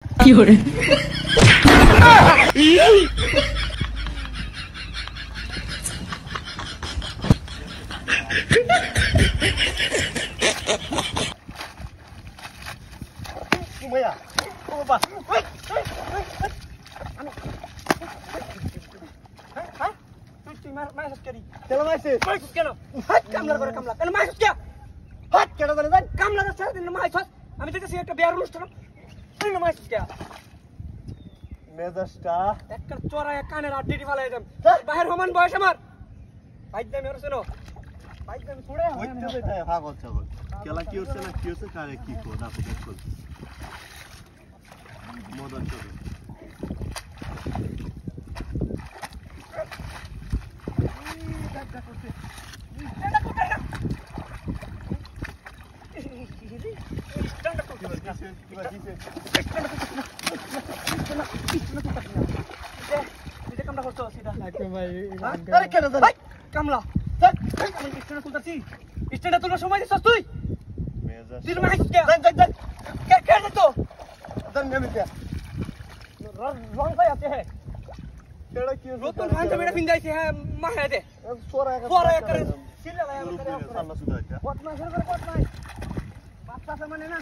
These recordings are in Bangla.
有人。Kumaha. Ano ba? Wait! Ano? Ha? Tuh masuk kiri. Chalo masuk. Masuk keno. Hat kamla করে kamla. Chalo masuk kya? Hat কেন বলে দেন? kamla না সারা দিন মাইছস। আমি দেখতেছি একটা বিয়ার অনুষ্ঠান। তুই না মাইছস কয়া? মেজাজটা একটা চড়ায় কানের আড্ডি ফালাই দেম। বাহির হমান বয়স আমার। বাইদে মেরে শোনো। বাইদে আমি ছুড়ে হইতে হইতে পাগল ছাগল কেলা কি হচ্ছে না কি হচ্ছে কারে কি কো না তো দেখো মদন চলে কামলা স্ট্যান্ডে তোলার সময় দিছস তুই দিল মাইস কে কে তো দন নেমে কে রং ভাই আছে হে কেডা কি নতুন ফান্টা বেটা পিন্দাইছে হে মাহে দে সোরা করে সিলা ভাই করে সামনে সুদা এটা কত মাস করে কত মাস বাচ্চা সামনে না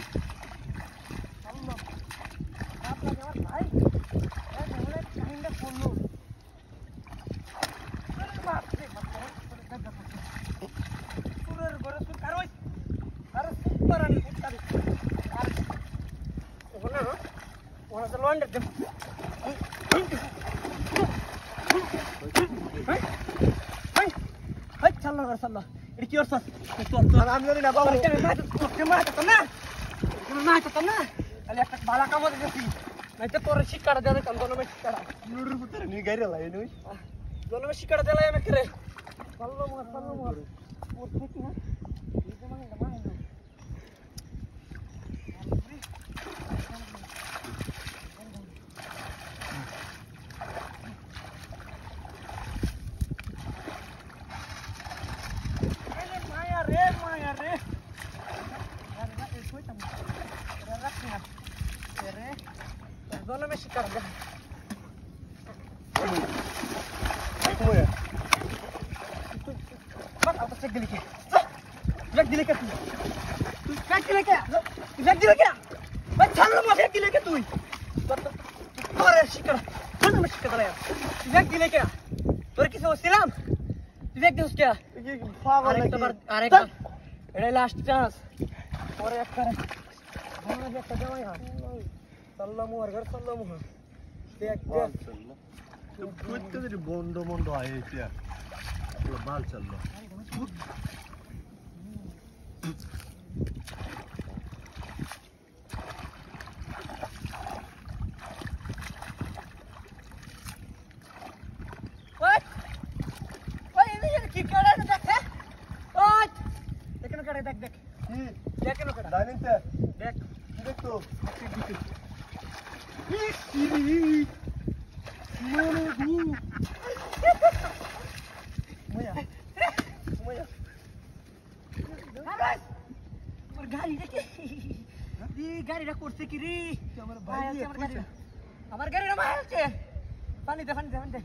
আল্লাহ বাচ্চা আমার ভাই এ বলে কাহিনীটা করলো শিক্ষাটা দেওয়া জনমের শিক্ষাটা নুরুর ভিতরে নি গাইরে লাই নই জনমের শিক্ষাটা দেওয়া আমি করে পাল্লো মোর ওর থেকে না এই যে মানে মায়া রে আরে না এই কইতাম না রাখছি না রে জনমের শিক্ষাটা দে কুমায়া अब तक दिले के रख दिले के तू रख दिले के रख दिले के भाई चल ना रख दिले के तू अरे शिकर चल ना शिकर दला रख दिले के তোর কিছু হছিলাম তুই দেখ দিস কে কি পাগল আরেকবার এটা লাস্ট চান্স পরে একটা আমরা একটা দেওয়াই হয় সাল্লামু আর ঘর সাল্লামু দেখ দেখ তো কইতে যে বন্ধ বন্ধ আইছে বাল চললো গাড়িটা করছে কি রে আমার গাড়িটা মারছে পানি দে